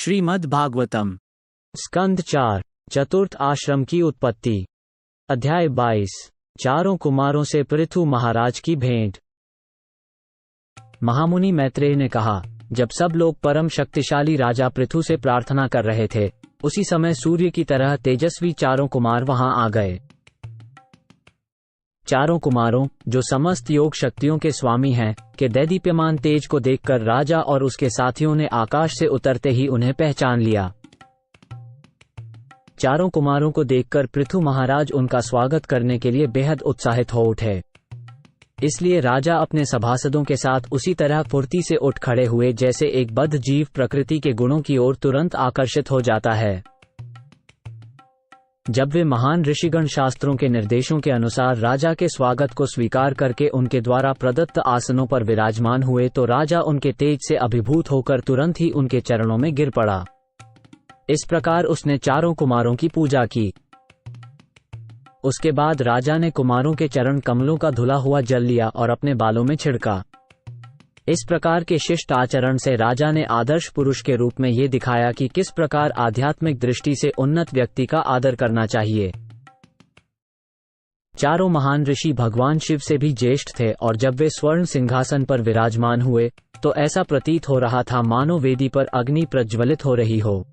श्रीमद् भागवतम स्कंद 4 चतुर्थ आश्रम की उत्पत्ति। अध्याय 22 चारों कुमारों से पृथु महाराज की भेंट। महामुनि मैत्रेय ने कहा, जब सब लोग परम शक्तिशाली राजा पृथु से प्रार्थना कर रहे थे, उसी समय सूर्य की तरह तेजस्वी चारों कुमार वहां आ गए। चारों कुमारों, जो समस्त योग शक्तियों के स्वामी हैं, के दैदीप्यमान तेज को देखकर राजा और उसके साथियों ने आकाश से उतरते ही उन्हें पहचान लिया। चारों कुमारों को देखकर पृथु महाराज उनका स्वागत करने के लिए बेहद उत्साहित हो उठे। इसलिए राजा अपने सभासदों के साथ उसी तरह फुर्ती से उठ खड़े हुए जैसे एक बद्ध जीव प्रकृति के गुणों की ओर तुरंत आकर्षित हो जाता है। जब वे महान ऋषिगण शास्त्रों के निर्देशों के अनुसार राजा के स्वागत को स्वीकार करके उनके द्वारा प्रदत्त आसनों पर विराजमान हुए, तो राजा उनके तेज से अभिभूत होकर तुरंत ही उनके चरणों में गिर पड़ा। इस प्रकार उसने चारों कुमारों की पूजा की। उसके बाद राजा ने कुमारों के चरण कमलों का धुला हुआ जल लिया और अपने बालों में छिड़का। इस प्रकार के शिष्ट आचरण से राजा ने आदर्श पुरुष के रूप में ये दिखाया कि किस प्रकार आध्यात्मिक दृष्टि से उन्नत व्यक्ति का आदर करना चाहिए। चारों महान ऋषि भगवान शिव से भी ज्येष्ठ थे और जब वे स्वर्ण सिंहासन पर विराजमान हुए, तो ऐसा प्रतीत हो रहा था मानो वेदी पर अग्नि प्रज्वलित हो रही हो।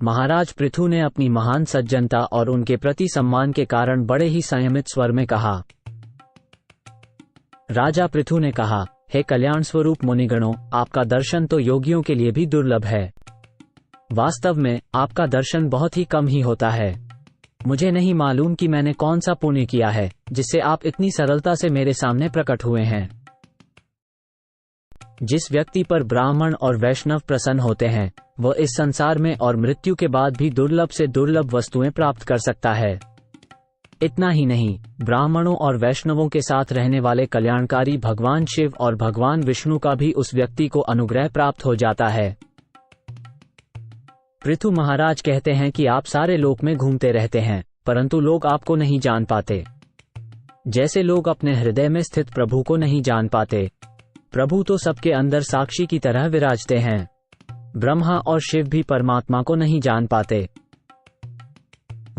महाराज पृथु ने अपनी महान सज्जनता और उनके प्रति सम्मान के कारण बड़े ही संयमित स्वर में कहा। राजा पृथु ने कहा, हे कल्याण स्वरूप मुनिगणों, आपका दर्शन तो योगियों के लिए भी दुर्लभ है। वास्तव में आपका दर्शन बहुत ही कम ही होता है। मुझे नहीं मालूम कि मैंने कौन सा पुण्य किया है जिससे आप इतनी सरलता से मेरे सामने प्रकट हुए हैं। जिस व्यक्ति पर ब्राह्मण और वैष्णव प्रसन्न होते हैं, वह इस संसार में और मृत्यु के बाद भी दुर्लभ से दुर्लभ वस्तुएं प्राप्त कर सकता है। इतना ही नहीं, ब्राह्मणों और वैष्णवों के साथ रहने वाले कल्याणकारी भगवान शिव और भगवान विष्णु का भी उस व्यक्ति को अनुग्रह प्राप्त हो जाता है। पृथु महाराज कहते हैं कि आप सारे लोक में घूमते रहते हैं, परंतु लोग आपको नहीं जान पाते। जैसे लोग अपने हृदय में स्थित प्रभु को नहीं जान पाते। प्रभु तो सबके अंदर साक्षी की तरह विराजते हैं। ब्रह्मा और शिव भी परमात्मा को नहीं जान पाते।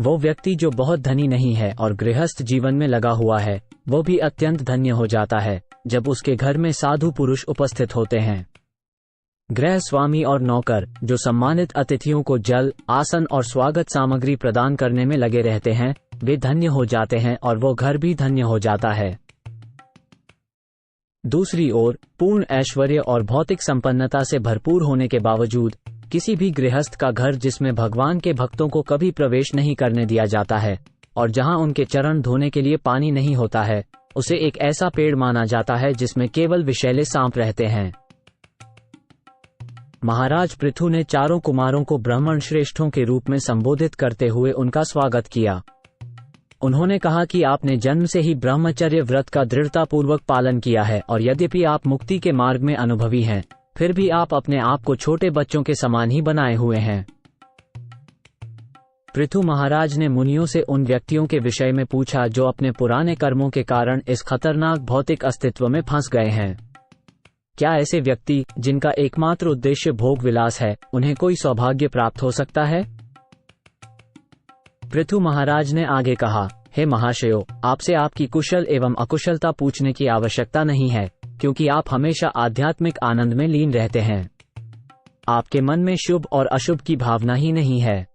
वो व्यक्ति जो बहुत धनी नहीं है और गृहस्थ जीवन में लगा हुआ है, वो भी अत्यंत धन्य हो जाता है जब उसके घर में साधु पुरुष उपस्थित होते हैं। गृह स्वामी और नौकर जो सम्मानित अतिथियों को जल, आसन और स्वागत सामग्री प्रदान करने में लगे रहते हैं, वे धन्य हो जाते हैं और वो घर भी धन्य हो जाता है। दूसरी ओर, पूर्ण ऐश्वर्य और भौतिक संपन्नता से भरपूर होने के बावजूद किसी भी गृहस्थ का घर जिसमें भगवान के भक्तों को कभी प्रवेश नहीं करने दिया जाता है और जहां उनके चरण धोने के लिए पानी नहीं होता है, उसे एक ऐसा पेड़ माना जाता है जिसमें केवल विषैले सांप रहते हैं। महाराज पृथु ने चारों कुमारों को ब्राह्मण श्रेष्ठों के रूप में संबोधित करते हुए उनका स्वागत किया। उन्होंने कहा कि आपने जन्म से ही ब्रह्मचर्य व्रत का दृढ़तापूर्वक पालन किया है और यद्यपि आप मुक्ति के मार्ग में अनुभवी हैं, फिर भी आप अपने आप को छोटे बच्चों के समान ही बनाए हुए हैं। पृथु महाराज ने मुनियों से उन व्यक्तियों के विषय में पूछा जो अपने पुराने कर्मों के कारण इस खतरनाक भौतिक अस्तित्व में फंस गए हैं। क्या ऐसे व्यक्ति, जिनका एकमात्र उद्देश्य भोग विलास है, उन्हें कोई सौभाग्य प्राप्त हो सकता है? पृथु महाराज ने आगे कहा, हे महाशयो, आपसे आपकी कुशल एवं अकुशलता पूछने की आवश्यकता नहीं है, क्योंकि आप हमेशा आध्यात्मिक आनंद में लीन रहते हैं। आपके मन में शुभ और अशुभ की भावना ही नहीं है।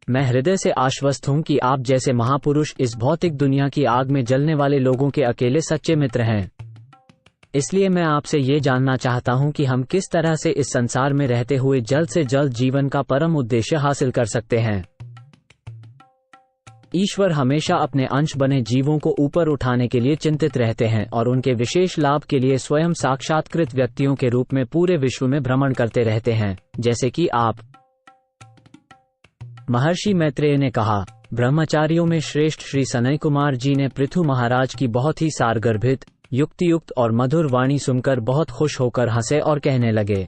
मैं हृदय से आश्वस्त हूं कि आप जैसे महापुरुष इस भौतिक दुनिया की आग में जलने वाले लोगों के अकेले सच्चे मित्र हैं। इसलिए मैं आपसे ये जानना चाहता हूं कि हम किस तरह से इस संसार में रहते हुए जल्द से जल्द जीवन का परम उद्देश्य हासिल कर सकते हैं। ईश्वर हमेशा अपने अंश बने जीवों को ऊपर उठाने के लिए चिंतित रहते हैं और उनके विशेष लाभ के लिए स्वयं साक्षात्कृत व्यक्तियों के रूप में पूरे विश्व में भ्रमण करते रहते हैं, जैसे कि आप। महर्षि मैत्रेय ने कहा, ब्रह्मचारियों में श्रेष्ठ श्री सनय कुमार जी ने पृथु महाराज की बहुत ही सारगर्भित, युक्तियुक्त और मधुर वाणी सुनकर बहुत खुश होकर हंसे और कहने लगे।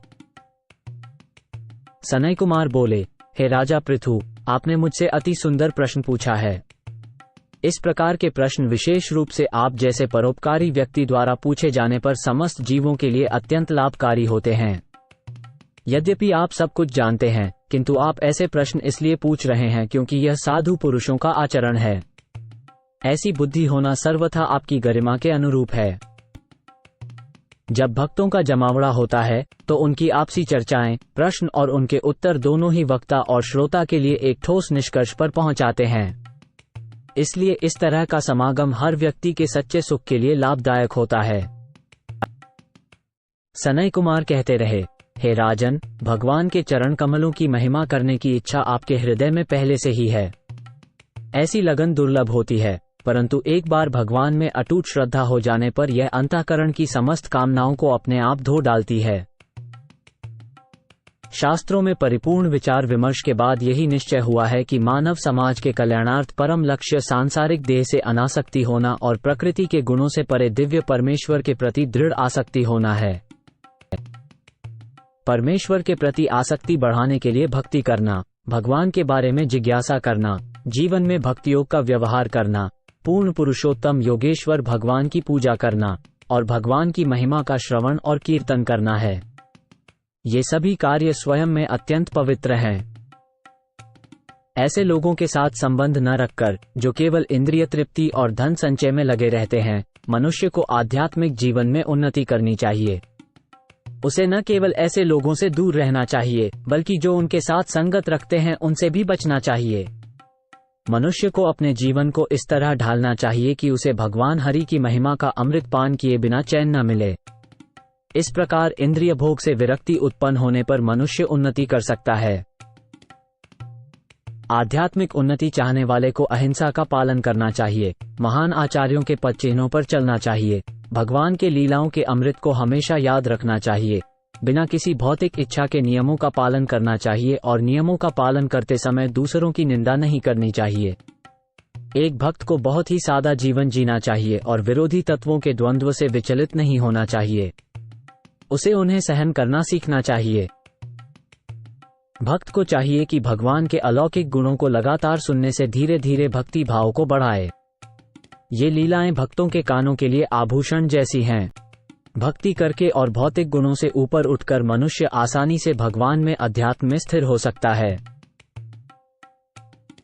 सनय कुमार बोले, हे राजा पृथु, आपने मुझसे अति सुंदर प्रश्न पूछा है। इस प्रकार के प्रश्न विशेष रूप से आप जैसे परोपकारी व्यक्ति द्वारा पूछे जाने पर समस्त जीवों के लिए अत्यंत लाभकारी होते हैं। यद्यपि आप सब कुछ जानते हैं, किंतु आप ऐसे प्रश्न इसलिए पूछ रहे हैं क्योंकि यह साधु पुरुषों का आचरण है। ऐसी बुद्धि होना सर्वथा आपकी गरिमा के अनुरूप है। जब भक्तों का जमावड़ा होता है तो उनकी आपसी चर्चाएं, प्रश्न और उनके उत्तर दोनों ही वक्ता और श्रोता के लिए एक ठोस निष्कर्ष पर पहुंचाते हैं। इसलिए इस तरह का समागम हर व्यक्ति के सच्चे सुख के लिए लाभदायक होता है। सनय कुमार कहते रहे, हे राजन, भगवान के चरण कमलों की महिमा करने की इच्छा आपके हृदय में पहले से ही है। ऐसी लगन दुर्लभ होती है, परंतु एक बार भगवान में अटूट श्रद्धा हो जाने पर यह अंतःकरण की समस्त कामनाओं को अपने आप धो डालती है। शास्त्रों में परिपूर्ण विचार विमर्श के बाद यही निश्चय हुआ है कि मानव समाज के कल्याणार्थ परम लक्ष्य सांसारिक देह से अनासक्ति होना और प्रकृति के गुणों से परे दिव्य परमेश्वर के प्रति दृढ़ आसक्ति होना है। परमेश्वर के प्रति आसक्ति बढ़ाने के लिए भक्ति करना, भगवान के बारे में जिज्ञासा करना, जीवन में भक्ति योग का व्यवहार करना, पूर्ण पुरुषोत्तम योगेश्वर भगवान की पूजा करना और भगवान की महिमा का श्रवण और कीर्तन करना है। ये सभी कार्य स्वयं में अत्यंत पवित्र हैं। ऐसे लोगों के साथ संबंध न रखकर जो केवल इंद्रिय तृप्ति और धन संचय में लगे रहते हैं, मनुष्य को आध्यात्मिक जीवन में उन्नति करनी चाहिए। उसे न केवल ऐसे लोगों से दूर रहना चाहिए, बल्कि जो उनके साथ संगत रखते हैं उनसे भी बचना चाहिए। मनुष्य को अपने जीवन को इस तरह ढालना चाहिए कि उसे भगवान हरि की महिमा का अमृत पान किए बिना चैन न मिले। इस प्रकार इंद्रिय भोग से विरक्ति उत्पन्न होने पर मनुष्य उन्नति कर सकता है। आध्यात्मिक उन्नति चाहने वाले को अहिंसा का पालन करना चाहिए, महान आचार्यों के पद चिन्हों पर चलना चाहिए, भगवान के लीलाओं के अमृत को हमेशा याद रखना चाहिए, बिना किसी भौतिक इच्छा के नियमों का पालन करना चाहिए और नियमों का पालन करते समय दूसरों की निंदा नहीं करनी चाहिए। एक भक्त को बहुत ही सादा जीवन जीना चाहिए और विरोधी तत्वों के द्वंद्व से विचलित नहीं होना चाहिए। उसे उन्हें सहन करना सीखना चाहिए। भक्त को चाहिए कि भगवान के अलौकिक गुणों को लगातार सुनने से धीरे धीरे भक्ति भाव को बढ़ाए। ये लीलाएं भक्तों के कानों के लिए आभूषण जैसी हैं। भक्ति करके और भौतिक गुणों से ऊपर उठकर मनुष्य आसानी से भगवान में अध्यात्म में स्थिर हो सकता है।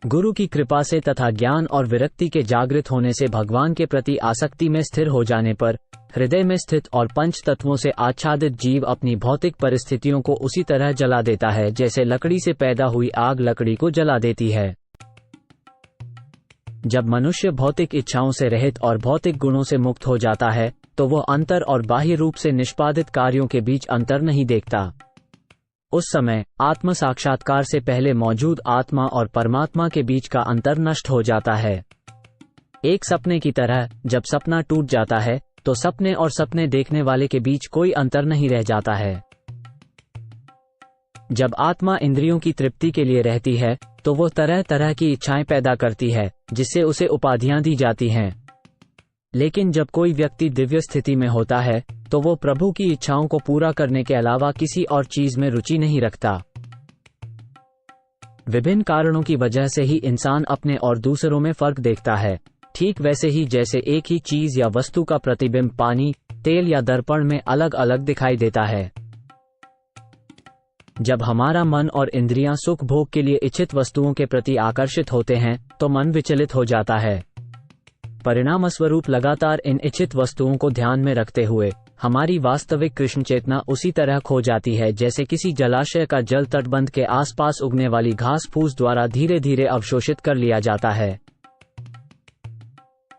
गुरु की कृपा से तथा ज्ञान और विरक्ति के जागृत होने से भगवान के प्रति आसक्ति में स्थिर हो जाने पर हृदय में स्थित और पंच तत्वों से आच्छादित जीव अपनी भौतिक परिस्थितियों को उसी तरह जला देता है जैसे लकड़ी से पैदा हुई आग लकड़ी को जला देती है। जब मनुष्य भौतिक इच्छाओं से रहित और भौतिक गुणों से मुक्त हो जाता है तो वह अंतर और बाह्य रूप से निष्पादित कार्यों के बीच अंतर नहीं देखता। उस समय आत्म साक्षात्कार से पहले मौजूद आत्मा और परमात्मा के बीच का अंतर नष्ट हो जाता है। एक सपने की तरह जब सपना टूट जाता है तो सपने और सपने देखने वाले के बीच कोई अंतर नहीं रह जाता है। जब आत्मा इंद्रियों की तृप्ति के लिए रहती है तो वो तरह तरह की इच्छाएं पैदा करती है जिससे उसे उपाधियां दी जाती हैं। लेकिन जब कोई व्यक्ति दिव्य स्थिति में होता है तो वो प्रभु की इच्छाओं को पूरा करने के अलावा किसी और चीज में रुचि नहीं रखता। विभिन्न कारणों की वजह से ही इंसान अपने और दूसरों में फर्क देखता है, ठीक वैसे ही जैसे एक ही चीज या वस्तु का प्रतिबिंब पानी, तेल या दर्पण में अलग अलग दिखाई देता है। जब हमारा मन और इंद्रियां सुख भोग के लिए इच्छित वस्तुओं के प्रति आकर्षित होते हैं तो मन विचलित हो जाता है। परिणाम स्वरूप लगातार इन इच्छित वस्तुओं को ध्यान में रखते हुए हमारी वास्तविक कृष्ण चेतना उसी तरह खो जाती है जैसे किसी जलाशय का जल तटबंध के आसपास उगने वाली घास फूस द्वारा धीरे धीरे अवशोषित कर लिया जाता है।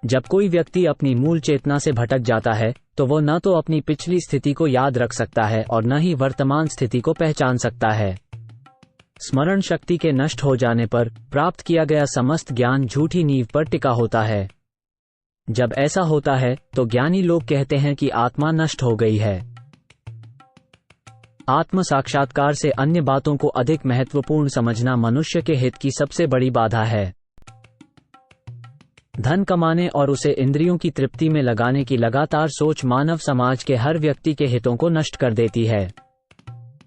जब कोई व्यक्ति अपनी मूल चेतना से भटक जाता है तो वो न तो अपनी पिछली स्थिति को याद रख सकता है और न ही वर्तमान स्थिति को पहचान सकता है। स्मरण शक्ति के नष्ट हो जाने पर प्राप्त किया गया समस्त ज्ञान झूठी नींव पर टिका होता है। जब ऐसा होता है तो ज्ञानी लोग कहते हैं कि आत्मा नष्ट हो गई है। आत्म साक्षात्कार से अन्य बातों को अधिक महत्वपूर्ण समझना मनुष्य के हित की सबसे बड़ी बाधा है। धन कमाने और उसे इंद्रियों की तृप्ति में लगाने की लगातार सोच मानव समाज के हर व्यक्ति के हितों को नष्ट कर देती है।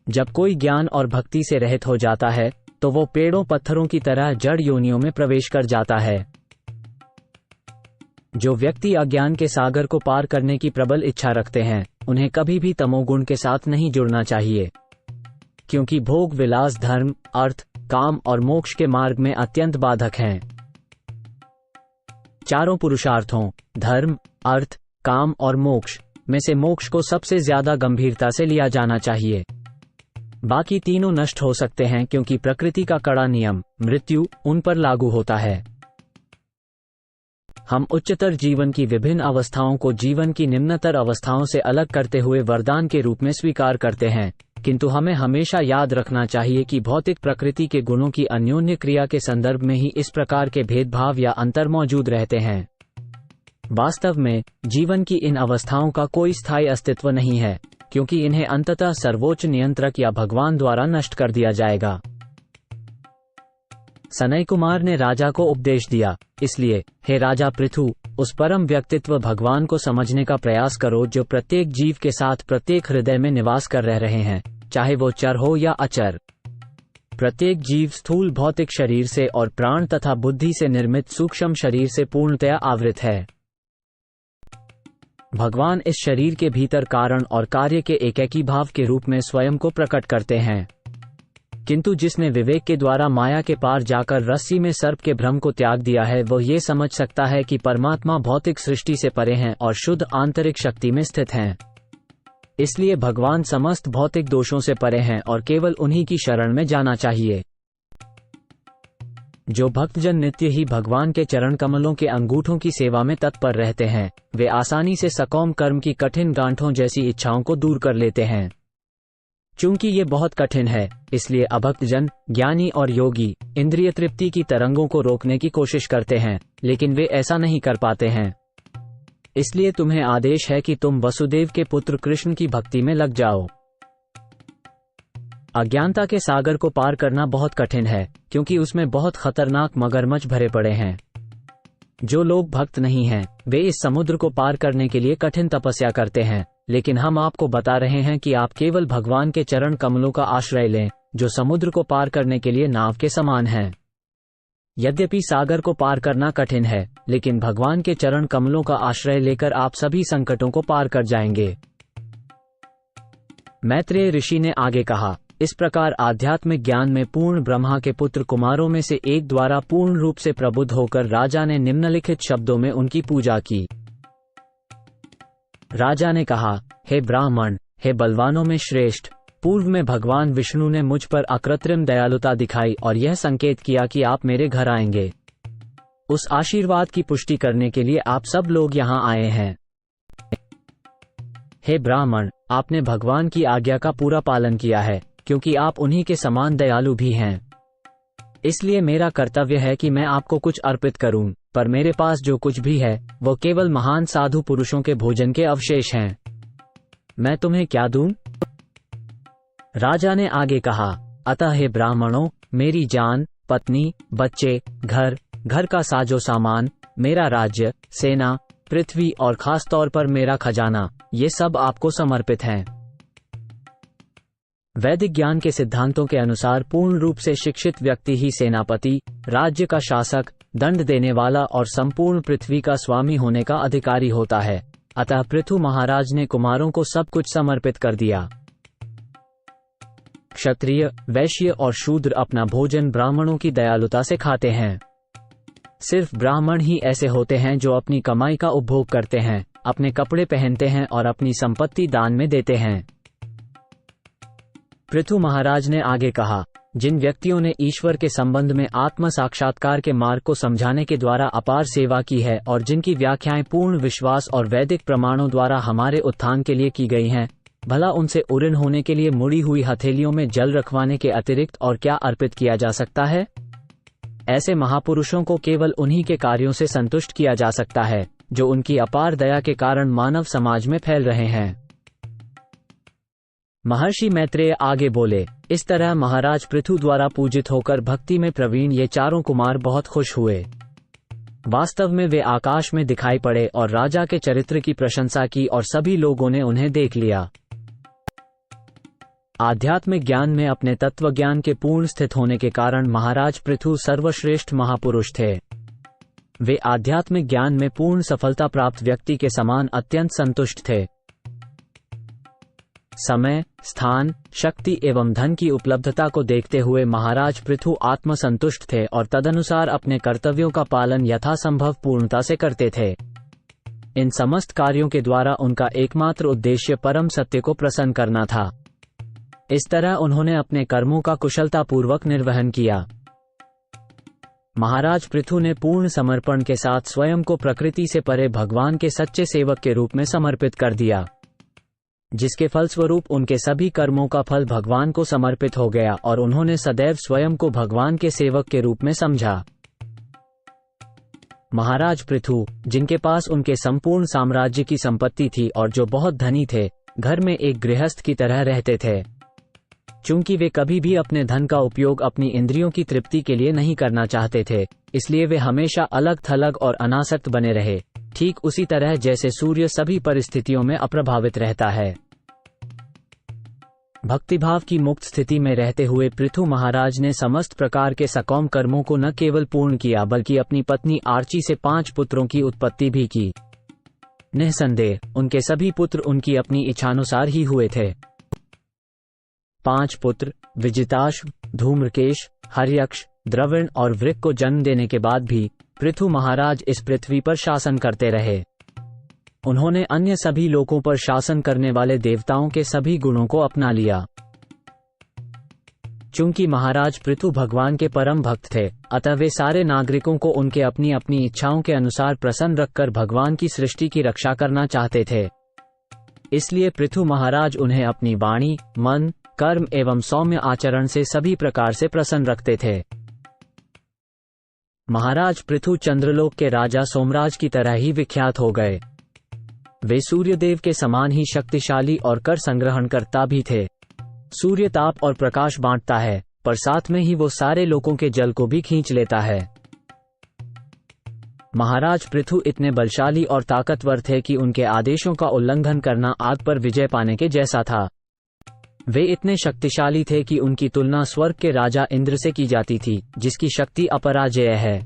जब कोई ज्ञान और भक्ति से रहित हो जाता है तो वो पेड़ों पत्थरों की तरह जड़ योनियों में प्रवेश कर जाता है। जो व्यक्ति अज्ञान के सागर को पार करने की प्रबल इच्छा रखते हैं उन्हें कभी भी तमोगुण के साथ नहीं जुड़ना चाहिए। क्योंकि भोग विलास धर्म, अर्थ, काम और मोक्ष के मार्ग में अत्यंत बाधक हैं। चारों पुरुषार्थों धर्म, अर्थ, काम और मोक्ष में से मोक्ष को सबसे ज्यादा गंभीरता से लिया जाना चाहिए। बाकी तीनों नष्ट हो सकते हैं क्योंकि प्रकृति का कड़ा नियम मृत्यु उन पर लागू होता है। हम उच्चतर जीवन की विभिन्न अवस्थाओं को जीवन की निम्नतर अवस्थाओं से अलग करते हुए वरदान के रूप में स्वीकार करते हैं, किंतु हमें हमेशा याद रखना चाहिए कि भौतिक प्रकृति के गुणों की अन्योन्य क्रिया के संदर्भ में ही इस प्रकार के भेदभाव या अंतर मौजूद रहते हैं। वास्तव में जीवन की इन अवस्थाओं का कोई स्थायी अस्तित्व नहीं है, क्योंकि इन्हें अंततः सर्वोच्च नियंत्रक या भगवान द्वारा नष्ट कर दिया जाएगा। सनय कुमार ने राजा को उपदेश दिया, इसलिए हे राजा पृथु, उस परम व्यक्तित्व भगवान को समझने का प्रयास करो जो प्रत्येक जीव के साथ प्रत्येक हृदय में निवास कर रहे हैं, चाहे वो चर हो या अचर। प्रत्येक जीव स्थूल भौतिक शरीर से और प्राण तथा बुद्धि से निर्मित सूक्ष्म शरीर से पूर्णतया आवृत है। भगवान इस शरीर के भीतर कारण और कार्य के एकेकी भाव के रूप में स्वयं को प्रकट करते हैं, किंतु जिसने विवेक के द्वारा माया के पार जाकर रस्सी में सर्प के भ्रम को त्याग दिया है, वह ये समझ सकता है कि परमात्मा भौतिक सृष्टि से परे हैं और शुद्ध आंतरिक शक्ति में स्थित हैं। इसलिए भगवान समस्त भौतिक दोषों से परे हैं और केवल उन्हीं की शरण में जाना चाहिए। जो भक्तजन नित्य ही भगवान के चरण कमलों के अंगूठों की सेवा में तत्पर रहते हैं, वे आसानी से सकौम कर्म की कठिन गांठों जैसी इच्छाओं को दूर कर लेते हैं। चूंकि ये बहुत कठिन है, इसलिए अभक्तजन, ज्ञानी और योगी इंद्रिय तृप्ति की तरंगों को रोकने की कोशिश करते हैं, लेकिन वे ऐसा नहीं कर पाते हैं। इसलिए तुम्हें आदेश है कि तुम वसुदेव के पुत्र कृष्ण की भक्ति में लग जाओ। अज्ञानता के सागर को पार करना बहुत कठिन है, क्योंकि उसमें बहुत खतरनाक मगरमच्छ भरे पड़े हैं। जो लोग भक्त नहीं हैं, वे इस समुद्र को पार करने के लिए कठिन तपस्या करते हैं, लेकिन हम आपको बता रहे हैं कि आप केवल भगवान के चरण कमलों का आश्रय लें, जो समुद्र को पार करने के लिए नाव के समान हैं। यद्यपि सागर को पार करना कठिन है, लेकिन भगवान के चरण कमलों का आश्रय लेकर आप सभी संकटों को पार कर जाएंगे। मैत्रेय ऋषि ने आगे कहा, इस प्रकार आध्यात्मिक ज्ञान में पूर्ण ब्रह्मा के पुत्र कुमारों में से एक द्वारा पूर्ण रूप से प्रबुद्ध होकर राजा ने निम्नलिखित शब्दों में उनकी पूजा की। राजा ने कहा, हे ब्राह्मण, हे बलवानों में श्रेष्ठ, पूर्व में भगवान विष्णु ने मुझ पर अकृत्रिम दयालुता दिखाई और यह संकेत किया कि आप मेरे घर आएंगे। उस आशीर्वाद की पुष्टि करने के लिए आप सब लोग यहाँ आए हैं। हे ब्राह्मण, आपने भगवान की आज्ञा का पूरा पालन किया है, क्योंकि आप उन्हीं के समान दयालु भी हैं। इसलिए मेरा कर्तव्य है कि मैं आपको कुछ अर्पित करूं, पर मेरे पास जो कुछ भी है वो केवल महान साधु पुरुषों के भोजन के अवशेष हैं। मैं तुम्हें क्या दूं? राजा ने आगे कहा, अतः हे ब्राह्मणों, मेरी जान, पत्नी, बच्चे, घर का साजो सामान, मेरा राज्य, सेना, पृथ्वी और खास तौर पर मेरा खजाना, ये सब आपको समर्पित हैं। वैदिक ज्ञान के सिद्धांतों के अनुसार पूर्ण रूप से शिक्षित व्यक्ति ही सेनापति, राज्य का शासक, दंड देने वाला और संपूर्ण पृथ्वी का स्वामी होने का अधिकारी होता है। अतः पृथु महाराज ने कुमारों को सब कुछ समर्पित कर दिया। क्षत्रिय, वैश्य और शूद्र अपना भोजन ब्राह्मणों की दयालुता से खाते हैं। सिर्फ ब्राह्मण ही ऐसे होते हैं जो अपनी कमाई का उपभोग करते हैं, अपने कपड़े पहनते हैं और अपनी संपत्ति दान में देते हैं। पृथु महाराज ने आगे कहा, जिन व्यक्तियों ने ईश्वर के संबंध में आत्म साक्षात्कार के मार्ग को समझाने के द्वारा अपार सेवा की है और जिनकी व्याख्याएं पूर्ण विश्वास और वैदिक प्रमाणों द्वारा हमारे उत्थान के लिए की गई हैं, भला उनसे उऋण होने के लिए मुड़ी हुई हथेलियों में जल रखवाने के अतिरिक्त और क्या अर्पित किया जा सकता है? ऐसे महापुरुषों को केवल उन्हीं के कार्यों से संतुष्ट किया जा सकता है जो उनकी अपार दया के कारण मानव समाज में फैल रहे हैं। महर्षि मैत्रेय आगे बोले, इस तरह महाराज पृथु द्वारा पूजित होकर भक्ति में प्रवीण ये चारों कुमार बहुत खुश हुए। वास्तव में वे आकाश में दिखाई पड़े और राजा के चरित्र की प्रशंसा की और सभी लोगों ने उन्हें देख लिया। आध्यात्मिक ज्ञान में अपने तत्व ज्ञान के पूर्ण स्थित होने के कारण महाराज पृथु सर्वश्रेष्ठ महापुरुष थे। वे आध्यात्मिक ज्ञान में पूर्ण सफलता प्राप्त व्यक्ति के समान अत्यंत संतुष्ट थे। समय, स्थान, शक्ति एवं धन की उपलब्धता को देखते हुए महाराज पृथु आत्मसंतुष्ट थे और तदनुसार अपने कर्तव्यों का पालन यथासंभव पूर्णता से करते थे। इन समस्त कार्यों के द्वारा उनका एकमात्र उद्देश्य परम सत्य को प्रसन्न करना था। इस तरह उन्होंने अपने कर्मों का कुशलतापूर्वक निर्वहन किया। महाराज पृथु ने पूर्ण समर्पण के साथ स्वयं को प्रकृति से परे भगवान के सच्चे सेवक के रूप में समर्पित कर दिया, जिसके फलस्वरूप उनके सभी कर्मों का फल भगवान को समर्पित हो गया और उन्होंने सदैव स्वयं को भगवान के सेवक के रूप में समझा। महाराज पृथु, जिनके पास उनके संपूर्ण साम्राज्य की संपत्ति थी और जो बहुत धनी थे, घर में एक गृहस्थ की तरह रहते थे। चूंकि वे कभी भी अपने धन का उपयोग अपनी इंद्रियों की तृप्ति के लिए नहीं करना चाहते थे, इसलिए वे हमेशा अलग थलग और अनासक्त बने रहे, ठीक उसी तरह जैसे सूर्य सभी परिस्थितियों में अप्रभावित रहता है। भक्तिभाव की मुक्त स्थिति में रहते हुए पृथु महाराज ने समस्त प्रकार के सकौम कर्मों को न केवल पूर्ण किया बल्कि अपनी पत्नी आर्ची से 5 पुत्रों की उत्पत्ति भी की। निःसंदेह उनके सभी पुत्र उनकी अपनी इच्छानुसार ही हुए थे। 5 पुत्र विजिताश्व, धूम्रकेश, हर्यक्ष, द्रविण और वृक्क को जन्म देने के बाद भी पृथु महाराज इस पृथ्वी पर शासन करते रहे। उन्होंने अन्य सभी लोकों पर शासन करने वाले देवताओं के सभी गुणों को अपना लिया। चूंकि महाराज पृथु भगवान के परम भक्त थे, अतः वे सारे नागरिकों को उनके अपनी अपनी इच्छाओं के अनुसार प्रसन्न रखकर भगवान की सृष्टि की रक्षा करना चाहते थे। इसलिए पृथु महाराज उन्हें अपनी वाणी, मन, कर्म एवं सौम्य आचरण से सभी प्रकार से प्रसन्न रखते थे। महाराज पृथु चंद्रलोक के राजा सोमराज की तरह ही विख्यात हो गए। वे सूर्यदेव के समान ही शक्तिशाली और कर संग्रहणकर्ता भी थे। सूर्य ताप और प्रकाश बांटता है, पर साथ में ही वो सारे लोकों के जल को भी खींच लेता है। महाराज पृथु इतने बलशाली और ताकतवर थे कि उनके आदेशों का उल्लंघन करना आग पर विजय पाने के जैसा था। वे इतने शक्तिशाली थे कि उनकी तुलना स्वर्ग के राजा इंद्र से की जाती थी, जिसकी शक्ति अपराजेय है।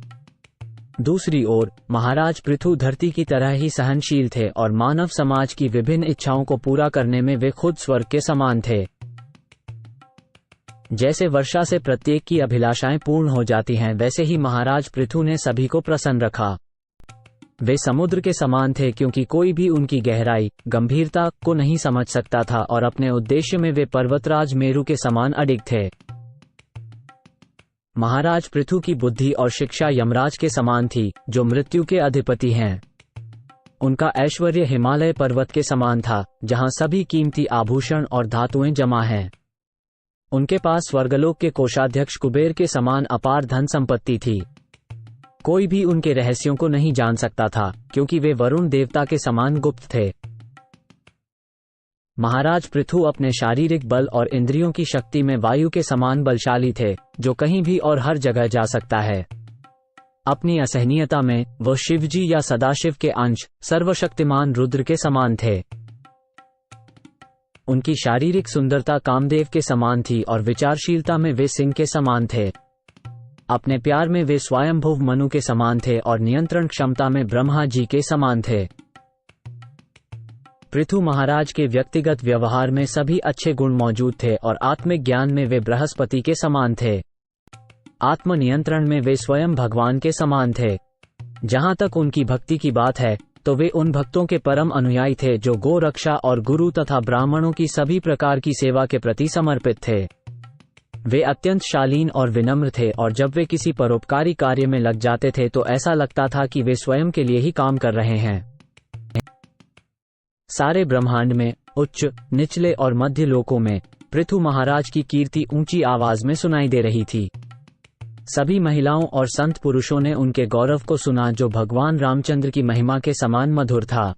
दूसरी ओर महाराज पृथु धरती की तरह ही सहनशील थे और मानव समाज की विभिन्न इच्छाओं को पूरा करने में वे खुद स्वर्ग के समान थे। जैसे वर्षा से प्रत्येक की अभिलाषाएं पूर्ण हो जाती हैं, वैसे ही महाराज पृथु ने सभी को प्रसन्न रखा। वे समुद्र के समान थे क्योंकि कोई भी उनकी गहराई, गंभीरता को नहीं समझ सकता था और अपने उद्देश्य में वे पर्वतराज मेरु के समान अडिग थे। महाराज पृथु की बुद्धि और शिक्षा यमराज के समान थी, जो मृत्यु के अधिपति हैं। उनका ऐश्वर्य हिमालय पर्वत के समान था, जहां सभी कीमती आभूषण और धातुएं जमा हैं। उनके पास स्वर्गलोक के कोषाध्यक्ष कुबेर के समान अपार धन संपत्ति थी। कोई भी उनके रहस्यों को नहीं जान सकता था, क्योंकि वे वरुण देवता के समान गुप्त थे। महाराज पृथु अपने शारीरिक बल और इंद्रियों की शक्ति में वायु के समान बलशाली थे, जो कहीं भी और हर जगह जा सकता है। अपनी असहनीयता में वो शिवजी या सदाशिव के अंश, सर्वशक्तिमान रुद्र के समान थे। उनकी शारीरिक सुंदरता कामदेव के समान थी और विचारशीलता में वे सिंह के समान थे। अपने प्यार में वे स्वयंभुव मनु के समान थे और नियंत्रण क्षमता में ब्रह्मा जी के समान थे। पृथु महाराज के व्यक्तिगत व्यवहार में सभी अच्छे गुण मौजूद थे और आत्मिक ज्ञान में वे बृहस्पति के समान थे। आत्मनियंत्रण में वे स्वयं भगवान के समान थे। जहां तक उनकी भक्ति की बात है, तो वे उन भक्तों के परम अनुयायी थे जो गो रक्षा और गुरु तथा ब्राह्मणों की सभी प्रकार की सेवा के प्रति समर्पित थे। वे अत्यंत शालीन और विनम्र थे और जब वे किसी परोपकारी कार्य में लग जाते थे तो ऐसा लगता था कि वे स्वयं के लिए ही काम कर रहे हैं। सारे ब्रह्मांड में उच्च, निचले और मध्य लोकों में पृथु महाराज की कीर्ति ऊंची आवाज में सुनाई दे रही थी। सभी महिलाओं और संत पुरुषों ने उनके गौरव को सुना, जो भगवान रामचंद्र की महिमा के समान मधुर था।